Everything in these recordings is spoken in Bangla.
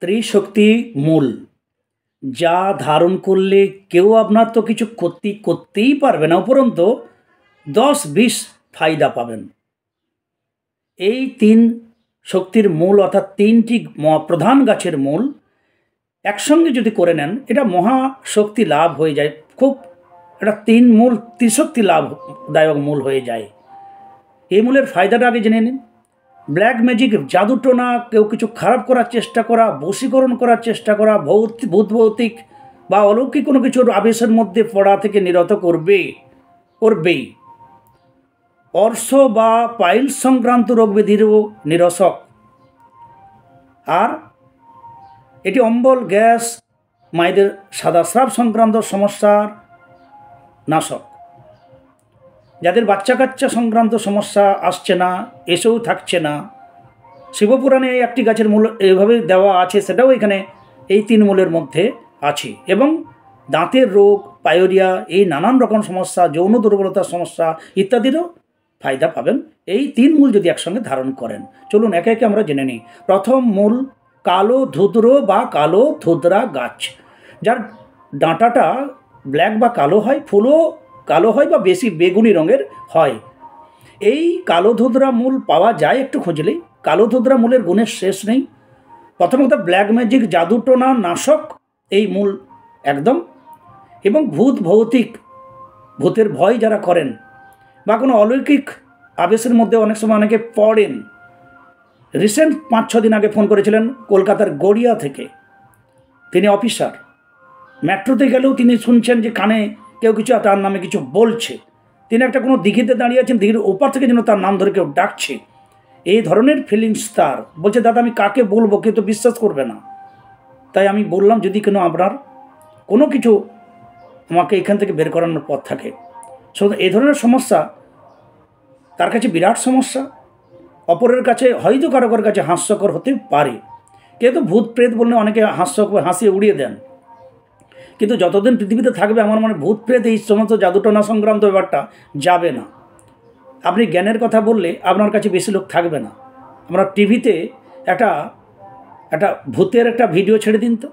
ত্রিশক্তি মূল যা ধারণ করলে কেউ আপনার তো কিছু ক্ষতি করতেই পারবে না, উপরন্ত 10-20 ফায়দা পাবেন। এই তিন শক্তির মূল অর্থাৎ তিনটি প্রধান গাছের মূল একসঙ্গে যদি করে নেন, এটা মহাশক্তি লাভ হয়ে যায়। খুব এটা তিন মূল ত্রিশক্তি লাভদায়ক মূল হয়ে যায়। এই মূলের ফায়দাটা আগে জেনে নিন। ব্ল্যাক ম্যাজিক, জাদুটোনা, কেউ কিছু খারাপ করার চেষ্টা করা, বশীকরণ করার চেষ্টা করা, ভূত ভৌতিক বা অলৌকিক কোনো কিছুর আবেশের মধ্যে পড়া থেকে নিরত করবেই। অর্শ বা পাইলস সংক্রান্ত রোগ ব্যাধিরও নিরসক। আর এটি অম্বল, গ্যাস, মায়েদের সাদা স্রাব সংক্রান্ত সমস্যার নাশক। যাদের বাচ্চা কাচ্চা সংক্রান্ত সমস্যা আসছে না, এসেও থাকছে না, শিবপুরাণে একটি গাছের মূল এইভাবে দেওয়া আছে, সেটাও এখানে এই তিন মূলের মধ্যে আছে। এবং দাঁতের রোগ, পায়োরিয়া, এই নানান রকম সমস্যা, যৌন দুর্বলতার সমস্যা ইত্যাদিরও ফায়দা পাবেন এই তিন মূল যদি একসঙ্গে ধারণ করেন। চলুন একে একে আমরা জেনে নিই। প্রথম মূল কালো ধুদ্র বা কালো ধুদ্রা গাছ, যার ডাঁটাটা ব্ল্যাক বা কালো হয়, ফুলও কালো হয় বা বেশি বেগুনি রঙের হয়। এই কালো ধুদ্রা মূল পাওয়া যায় একটু খুঁজলেই। কালো ধুদ্রা মূলের গুণের শেষ নেই। প্রথমত ব্ল্যাক ম্যাজিক, জাদুটোনা নাশক এই মূল একদম। এবং ভূতের ভয় যারা করেন বা কোনো অলৌকিক আবেশের মধ্যে অনেক সময় অনেকে পড়েন। রিসেন্ট 5-6 দিন আগে ফোন করেছিলেন কলকাতার গড়িয়া থেকে, তিনি অফিসার। মেট্রোতে গেলেও তিনি শুনছেন যে কানে কেউ কিছু তার নামে কিছু বলছে। তিনি একটা কোনো দিঘিতে দাঁড়িয়ে আছেন, দিঘির ওপার থেকে যেন তার নাম ধরে কেউ ডাকছে। এই ধরনের ফিলিংস তার। বলছে, দাদা আমি কাকে বলবো, কেউ তো বিশ্বাস করবে না। তাই আমি বললাম, যদি কোনো আপনার কোনো কিছু আমাকে এখান থেকে বের করানোর পথ থাকে। এই ধরনের সমস্যা তার কাছে বিরাট সমস্যা। অপরের কাছে হয়তো কারোর কাছে হাস্যকর হতে পারে। কিন্তু ভূত প্রেত বললে অনেকে হাসিয়ে উড়িয়ে দেন। কিন্তু যতদিন পৃথিবীতে থাকবে আমার মনে ভূত প্রেত এই সমস্ত জাদুটোনা সংক্রান্ত ব্যাপারটা যাবে না। আপনি জ্ঞানের কথা বললে আপনার কাছে বেশি লোক থাকবে না। আমরা টিভিতে একটা ভূতের একটা ভিডিও ছেড়ে দিন তো,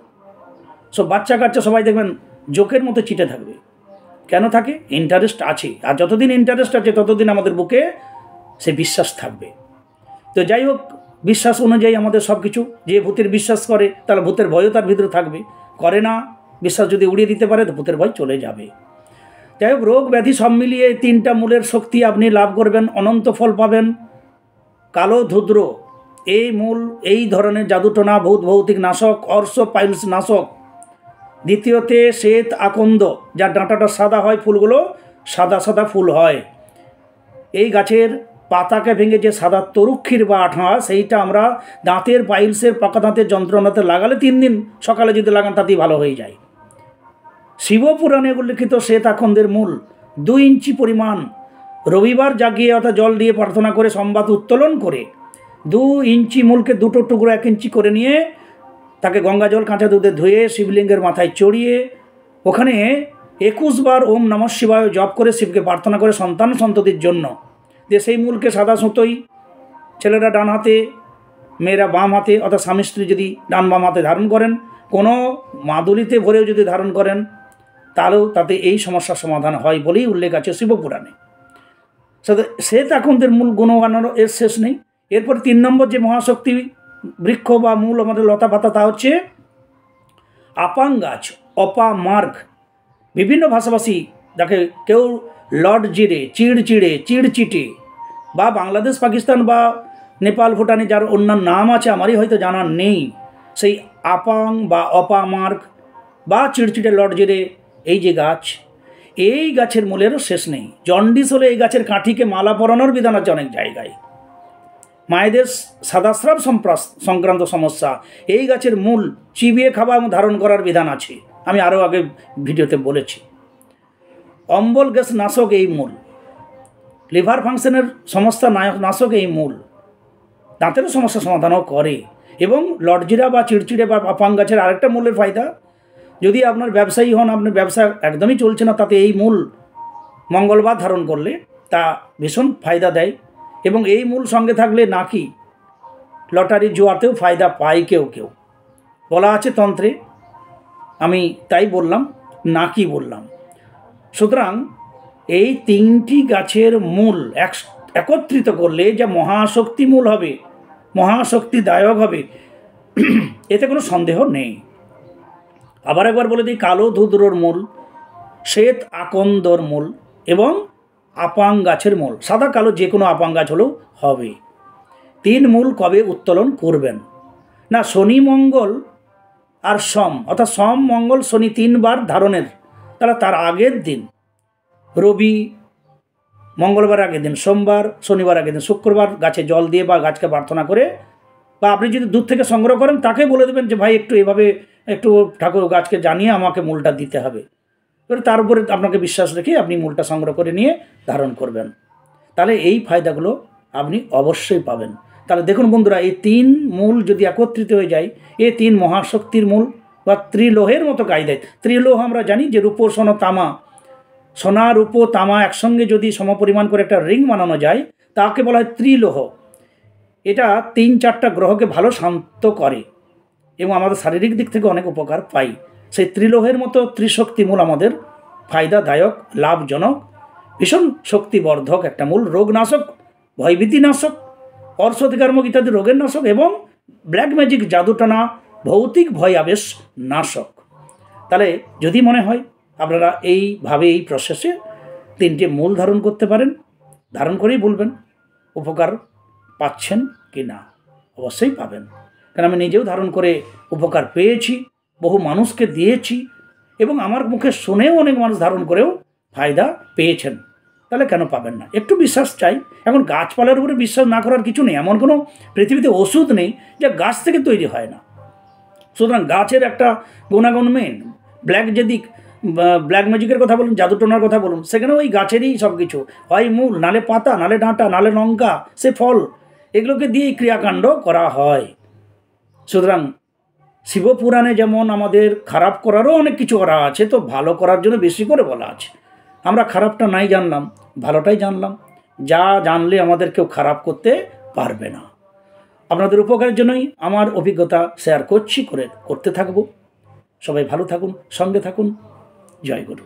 সব বাচ্চা কাচ্চা সবাই দেখবেন জোকের মতো চিটে থাকবে। কেন থাকে? ইন্টারেস্ট আছে। আর যতদিন ইন্টারেস্ট আছে ততদিন আমাদের বুকে সে বিশ্বাস থাকবে। তো যাই হোক, বিশ্বাস অনুযায়ী আমাদের সব কিছু। যে ভূতের বিশ্বাস করে তাহলে ভূতের ভয়ও তার ভিতরে থাকবে। করে না, বিশ্বাস যদি উড়িয়ে দিতে পারে তো ভূতের ভয় চলে যাবে। যাই হোক, রোগ ব্যাধি সব মিলিয়ে তিনটা মূলের শক্তি আপনি লাভ করবেন, অনন্ত ফল পাবেন। কালো ধুদ্র এই মূল এই ধরনের জাদুটোনা, ভূত ভৌতিক নাশক, অর্শ পাইলস নাশক। দ্বিতীয়তে শ্বেত আকন্দ, যার ডাঁটাটা সাদা হয়, ফুলগুলো সাদা সাদা ফুল হয়। এই গাছের পাতাকে ভেঙে যে সাদা তরুক্ষীর বা আঠা, সেইটা আমরা দাঁতের পাইলসের, পাকা দাঁতের যন্ত্রণাতে লাগালে 3 দিন সকালে যদি লাগান তাতেই ভালো হয়ে যায়। শিবপুরাণে উল্লিখিত শ্বেত আকন্দের মূল 2 ইঞ্চি পরিমাণ রবিবার জাগিয়ে অর্থাৎ জল দিয়ে প্রার্থনা করে সম্বাদ উত্তোলন করে 2 ইঞ্চি মূলকে 2টো টুকরো 1 ইঞ্চি করে নিয়ে তাকে গঙ্গা জল কাঁচা দুধে ধুয়ে শিবলিঙ্গের মাথায় চড়িয়ে ওখানে 21 বার ওম নমঃ শিবায় জপ করে শিবকে প্রার্থনা করে সন্তান সন্ততির জন্য যে সেই মূলকে সাদা সুতোই ছেলেরা ডান হাতে, মেয়েরা বাম হাতে, অর্থাৎ স্বামী স্ত্রী যদি ডান বাম হাতে ধারণ করেন, কোনো মাদুলিতে ভরেও যদি ধারণ করেন, তাহলেও তাতে এই সমস্যার সমাধান হয় বলেই উল্লেখ আছে শিবপুরাণে। শ্বেত আকন্দের মূল গুণগানেরও এর শেষ নেই। এরপর 3 নম্বর যে মহাশক্তি বৃক্ষ বা মূল আমাদের লতা পাতা, তা হচ্ছে আপাং গাছ, অপামার্গ। বিভিন্ন ভাষাভাষী যাকে কেউ লর্ড জিরে, চিড়চিড়ে, চিড়চিটে, বা বাংলাদেশ, পাকিস্তান বা নেপাল, ভুটানে যার অন্য নাম আছে আমারই হয়তো জানা নেই, সেই আপাং বা অপামার্গ বা চিড়চিটে, লর্ড জিরে, এই যে গাছ, এই গাছের মূলেরও শেষ নেই। জন্ডিস হলে এই গাছের কাঠিকে মালা পরানোর বিধান আছে অনেক জায়গায়। মায়েদের সাদাস্রাব সংক্রান্ত সমস্যা, এই গাছের মূল চিবিয়ে খাওয়া এবং ধারণ করার বিধান আছে, আমি আরও আগে ভিডিওতে বলেছি। অম্বল গ্যাস নাশক এই মূল, লিভার ফাংশনের সমস্যা নাশক এই মূল, দাঁতেরও সমস্যা সমাধানও করে। এবং লটজিরা বা চিড়চিড়ে বা আপাং গাছের আরেকটা মূলের ফায়দা, যদি আপনার ব্যবসায়ী হন, আপনার ব্যবসা একদমই চলছে না, তাতে এই মূল মঙ্গলবার ধারণ করলে তা ভীষণ ফায়দা দেয়। এবং এই মূল সঙ্গে থাকলে নাকি লটারি জুয়াতেও ফায়দা পায় কেউ কেউ। বলা আছে তন্ত্রে, আমি তাই বললাম, না কি বললাম। সুতরাং এই 3টি গাছের মূল একত্রিত করলে যা মহাশক্তি মূল হবে, মহাশক্তিদায়ক হবে, এতে কোনো সন্দেহ নেই। আবার একবার বলে দিই, কালো ধুদ্রর মূল, শ্বেত আকন্দর মূল এবং আপাং গাছের মূল, সাদা কালো যে কোনো আপাং গাছ হলেও হবে। 3 মূল কবে উত্তোলন করবেন না, শনি মঙ্গল আর সোম, অর্থাৎ সোম মঙ্গল শনি 3 বার ধারণের, তাহলে তার আগের দিন রবি, মঙ্গলবার আগের দিন সোমবার, শনিবার আগের দিন শুক্রবার গাছে জল দিয়ে বা গাছকে প্রার্থনা করে, বা আপনি যদি দূর থেকে সংগ্রহ করেন তাকে বলে দেবেন যে ভাই একটু এভাবে একটু ঠাকুর গাছকে জানিয়ে আমাকে মূলটা দিতে হবে, তার উপরে আপনাকে বিশ্বাস রেখে আপনি মূলটা সংগ্রহ করে নিয়ে ধারণ করবেন, তাহলে এই ফায়দাগুলো আপনি অবশ্যই পাবেন। তাহলে দেখুন বন্ধুরা, এই 3 মূল যদি একত্রিত হয়ে যায়, এই 3 মহাশক্তির মূল বা ত্রিলোহের মতো কাজ দেয়। ত্রিলোহ আমরা জানি যে রূপো সোনা তামা, সোনা রূপো তামা একসঙ্গে যদি সমপরিমাণ করে একটা রিং বানানো যায় তাকে বলা হয় ত্রিলোহ। এটা 3-4টা গ্রহকে ভালো শান্ত করে এবং আমাদের শারীরিক দিক থেকে অনেক উপকার পাই। সেই ত্রিলোহের মতো ত্রিশক্তি মূল আমাদের ফায়দাদায়ক, লাভজনক, ভীষণ শক্তিবর্ধক একটা মূল, রোগনাশক, ভয়ভীতি নাশক, অর্শধিকারমক ইত্যাদি রোগের নাশক এবং ব্ল্যাক ম্যাজিক, জাদুটানা, ভৌতিক ভয় আবেশ নাশক। তাহলে যদি মনে হয় আপনারা এইভাবে এই প্রসেসে 3টে মূল ধারণ করতে পারেন, ধারণ করেই বলবেন উপকার পাচ্ছেন কি না। অবশ্যই পাবেন, কারণ আমি নিজেও ধারণ করে উপকার পেয়েছি, বহু মানুষকে দিয়েছি এবং আমার মুখে শুনেও অনেক মানুষ ধারণ করেও ফায়দা পেয়েছেন। তাহলে কেন পাবেন না? একটু বিশ্বাস চাই। এখন গাছপালার উপরে বিশ্বাস না করার কিছু নেই, এমন কোনো পৃথিবীতে ওষুধ নেই যা গাছ থেকে তৈরি হয় না। সুতরাং গাছের একটা গুণাগুণ মেন। ব্ল্যাক ম্যাজিকের কথা বলুন, জাদুটোনার কথা বলুন, সেখানে ওই গাছেরই সব কিছু, হয় মূল, নালে পাতা, নালে ডাঁটা, নালে লঙ্কা, সে ফল, এগুলোকে দিয়েই ক্রিয়াকাণ্ড করা হয়। সুতরাং শিবপুরাণে যেমন আমাদের খারাপ করারও অনেক কিছু করা আছে, তো ভালো করার জন্য বেশি করে বলা আছে। আমরা খারাপটা নাই জানলাম, ভালোটাই জানলাম। যা জানলে আমাদের কেউ খারাপ করতে পারবে না। আপনাদের উপকারের জন্যই আমার অভিজ্ঞতা শেয়ার করতে থাকবো। সবাই ভালো থাকুন, সঙ্গে থাকুন। জয় গুরু।